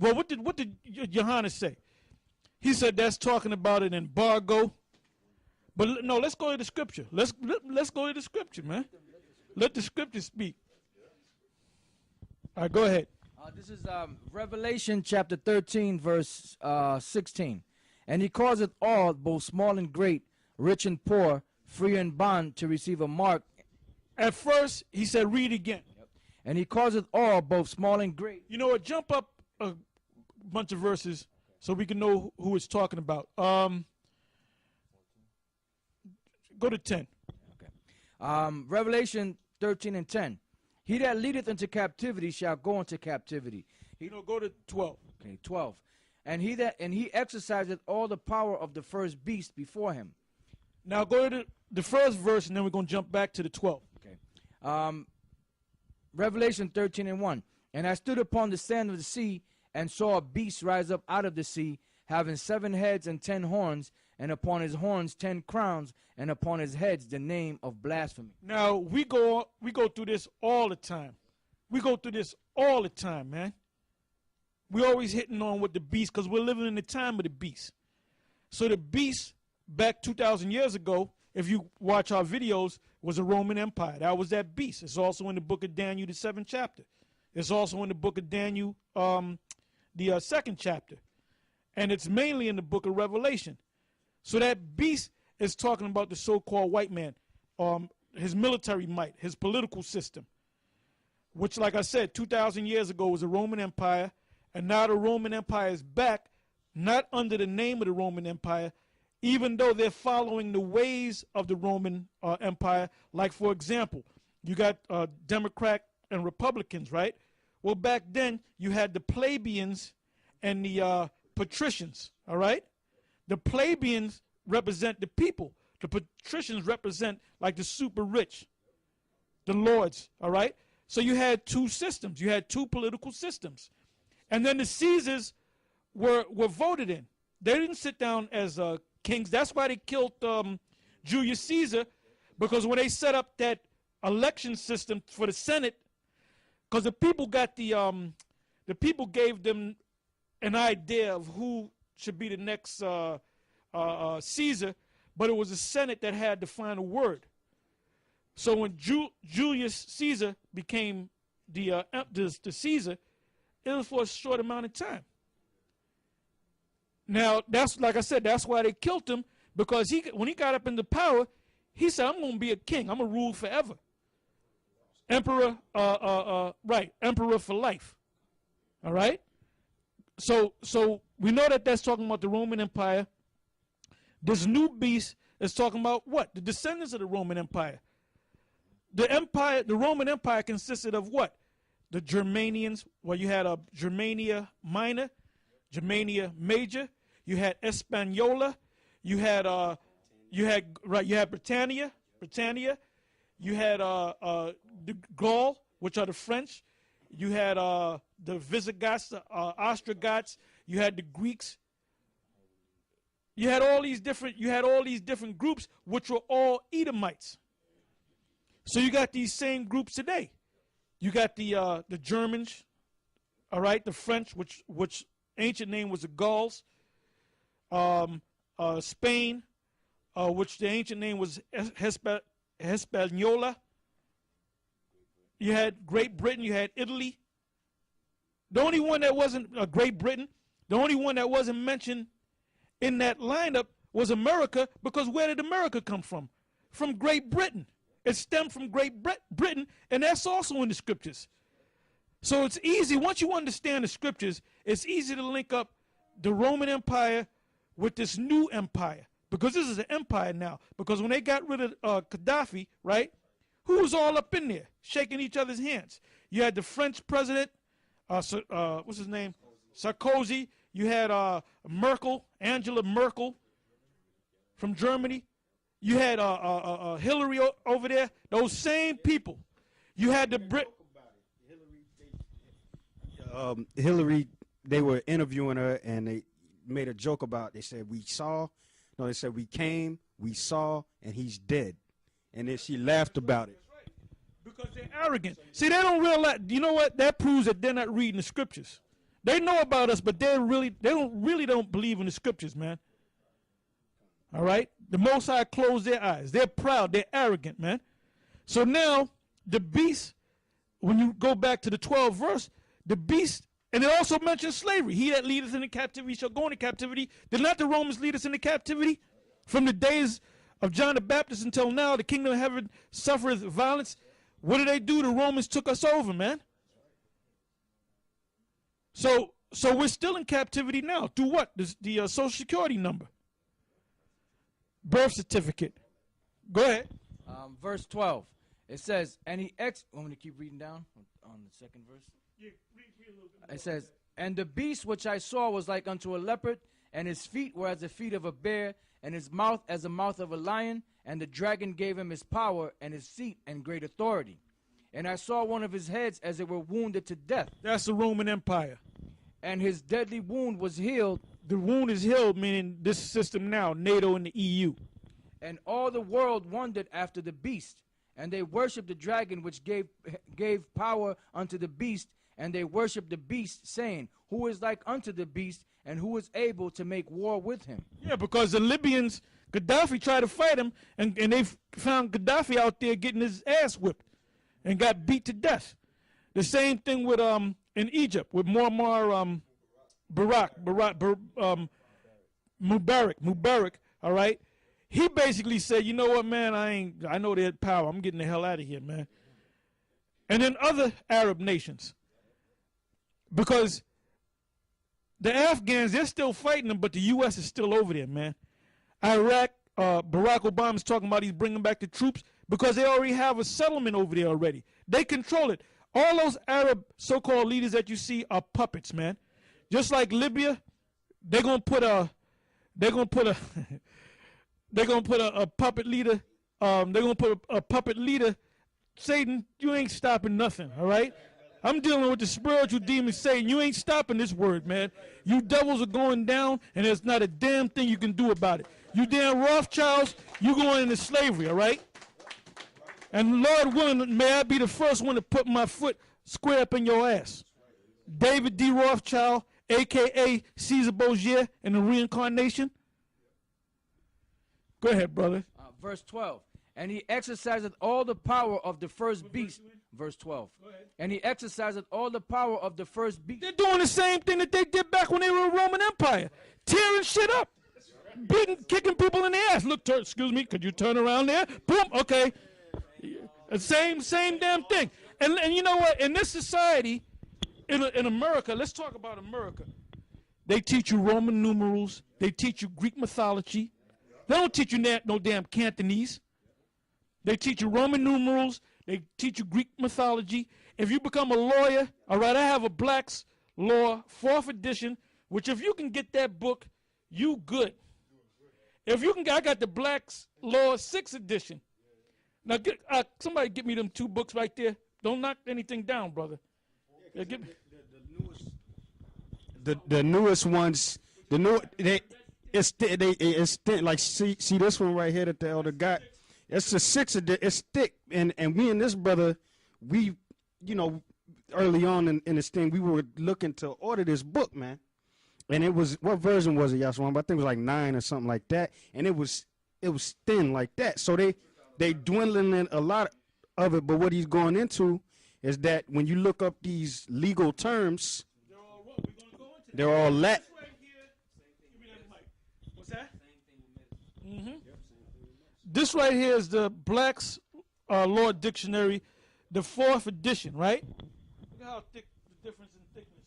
Well, what did Johannes say? He said that's talking about an embargo. But no, let's go to the scripture. Let's go to the scripture, man. Let the scripture speak. All right, go ahead. This is Revelation chapter 13, verse 16. And he causeth all, both small and great, rich and poor, free and bond, to receive a mark. At first, he said, read again. Yep. And he causeth all, both small and great. You know what? Jump up a bunch of verses so we can know who it's talking about. Go to 10. Okay. Revelation 13 and 10. He that leadeth into captivity shall go into captivity. Go to 12. Okay, 12. And he exerciseth all the power of the first beast before him. Now go to the first verse, and then we're going to jump back to the 12. Okay. Revelation 13 and 1. And I stood upon the sand of the sea, and saw a beast rise up out of the sea, having 7 heads and 10 horns, and upon his horns 10 crowns, and upon his heads the name of blasphemy. Now, we go through this all the time. We go through this all the time, man. We always hitting on with the beast because we're living in the time of the beast. So the beast, back 2,000 years ago, if you watch our videos, was a Roman Empire. That was that beast. It's also in the book of Daniel, the 7th chapter. It's also in the book of Daniel, the 2nd chapter. And it's mainly in the book of Revelation. So that beast is talking about the so-called white man, his military might, his political system, which, like I said, 2,000 years ago was a Roman Empire, and now the Roman Empire is back, not under the name of the Roman Empire, even though they're following the ways of the Roman Empire. Like, for example, you got Democrat and Republicans, right? Well, back then, you had the plebeians and the patricians, all right? The plebeians represent the people. The patricians represent, like, the super rich, the lords, all right? So you had 2 systems. You had 2 political systems. And then the Caesars were voted in. They didn't sit down as kings. That's why they killed Julius Caesar, because when they set up that election system for the Senate, because the people got the people gave them an idea of who should be the next Caesar, but it was the Senate that had the final word. So when Julius Caesar became the Caesar, it was for a short amount of time. Now, that's, like I said, that's why they killed him, because when he got up into power, he said, I'm going to be a king. I'm going to rule forever. Emperor, emperor for life. All right? So we know that that's talking about the Roman Empire. This new beast is talking about what? The descendants of the Roman Empire. The Roman Empire consisted of what? The Germanians. Well, you had a Germania Minor, Germania Major. You had Hispaniola. You had Britannia. You had the Gaul, which are the French. You had the Visigoths, the Ostrogoths. You had the Greeks. You had all these different groups, which were all Edomites. So you got these same groups today. You got the Germans, all right, the French, which ancient name was the Gauls. Spain, which the ancient name was Hispaniola. You had Great Britain. You had Italy. The only one that wasn't Great Britain, the only one that wasn't mentioned in that lineup was America, because where did America come from? From Great Britain. It stemmed from Great Britain, and that's also in the scriptures. So it's easy, once you understand the scriptures, it's easy to link up the Roman Empire with this new empire, because this is an empire now. Because when they got rid of Gaddafi, right, who was all up in there shaking each other's hands? You had the French president, what's his name? Sarkozy. You had Merkel, Angela Merkel from Germany. You had Hillary over there. Those same people. You had the Hillary, they were interviewing her, and they made a joke about, they said, they said, we came, we saw, and he's dead. And then she laughed about it. Because they're arrogant. See, they don't realize, you know what? That proves that they're not reading the scriptures. They know about us, but they don't believe in the scriptures, man. All right? The Most High closed their eyes. They're proud. They're arrogant, man. So now, the beast, when you go back to the 12th verse, the beast, and it also mentions slavery. He that leadeth into captivity shall go into captivity. Did not the Romans lead us into captivity? From the days of John the Baptist until now, the kingdom of heaven suffereth violence. What did they do? The Romans took us over, man. So we're still in captivity now. Through what? The Social Security number. Birth certificate. Go ahead. Verse 12. It says, and he want me to keep reading down on the second verse? Yeah, read a little bit more. It says, and the beast which I saw was like unto a leopard, and his feet were as the feet of a bear, and his mouth as the mouth of a lion, and the dragon gave him his power and his seat and great authority. And I saw one of his heads as it were wounded to death. That's the Roman Empire. And his deadly wound was healed. The wound is healed, meaning this system now, NATO and the EU. And all the world wondered after the beast. And they worshipped the dragon which gave power unto the beast. And they worshipped the beast, saying, who is like unto the beast, and who is able to make war with him? Yeah, because the Libyans, Gaddafi tried to fight him, and they found Gaddafi out there getting his ass whipped and got beat to death. The same thing with in Egypt with Muammar Mubarak, all right? He basically said, you know what, man, I know they had power. I'm getting the hell out of here, man. And then other Arab nations. Because the Afghans, they're still fighting them, but the U.S. is still over there, man. Iraq, Barack Obama's talking about he's bringing back the troops because they already have a settlement over there already. They control it. All those Arab so-called leaders that you see are puppets, man. Just like Libya, they're gonna put a puppet leader. They're gonna put a puppet leader. Satan, you ain't stopping nothing, all right? I'm dealing with the spiritual demon Satan. You ain't stopping this word, man. You devils are going down, and there's not a damn thing you can do about it. You damn Rothschilds, you going into slavery, all right? And Lord willing, may I be the first one to put my foot square up in your ass. David D. Rothschild, a.k.a. Caesar Borgia, and the reincarnation. Go ahead, brother. Verse 12. And he exerciseth all the power of the first beast. Verse 12. And he exerciseth all the power of the first beast. They're doing the same thing that they did back when they were a Roman Empire. Tearing shit up. Beating, kicking people in the ass. Look, excuse me, could you turn around there? Boom, okay. Same damn thing. And you know what? In this society, in America, let's talk about America. They teach you Roman numerals. They teach you Greek mythology. They don't teach you no damn Cantonese. They teach you Roman numerals. They teach you Greek mythology. If you become a lawyer, all right, I have a Black's Law 4th edition, which if you can get that book, you good. If you can, I got the Black's Law 6th edition. Now, somebody get me them 2 books right there. Don't knock anything down, brother. Yeah, get me. The newest ones, it's like see this one right here that the elder got. It's a 6th edition. It's thick, and me and this brother, we, early on in this thing, we were looking to order this book, man. And it was, what version was it, Yaswan? I think it was like 9 or something like that. And it was thin like that. So they dwindling in a lot of it. But what he's going into is that when you look up these legal terms, they're all Latin. What's that? This right here is the Black's Law Dictionary, the 4th edition, right? Look how thick the difference in thickness.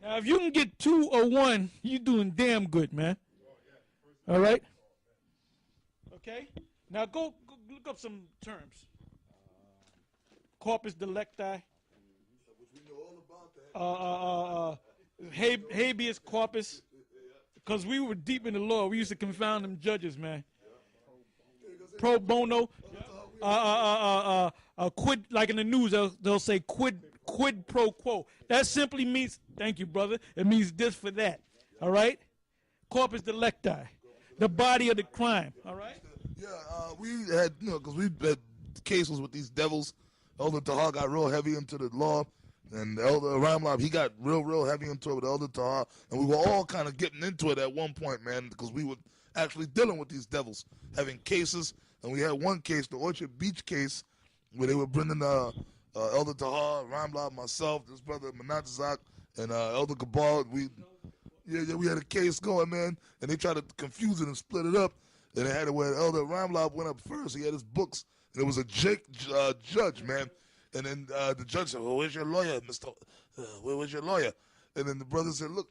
Now, if you can get 2 or 1, you're doing damn good, man. All right? Okay? Now, go look up some terms. Corpus delicti. Habeas corpus. Because we were deep in the law. We used to confound them judges, man. Pro bono. Quid, like in the news, they'll say quid pro quo. That simply means, thank you, brother, it means this for that. All right? Corpus delicti. The body of the crime. All right? Yeah, we had, because we had cases with these devils. Elder Tahar got real heavy into the law. And Elder Ramlab, he got real heavy into it with Elder Tahar, and we were all kind of getting into it at one point, man, because we were actually dealing with these devils, having cases, and we had one case, the Orchard Beach case, where they were bringing Elder Tahar, Ramlab, myself, this brother Menatazak, and Elder Gabal. We had a case going, man, and they tried to confuse it and split it up, and they had it where Elder Ramlab went up first. He had his books, and it was a judge, man. And then the judge said, well, where's your lawyer, Mr. Where's your lawyer? And then the brother said, look,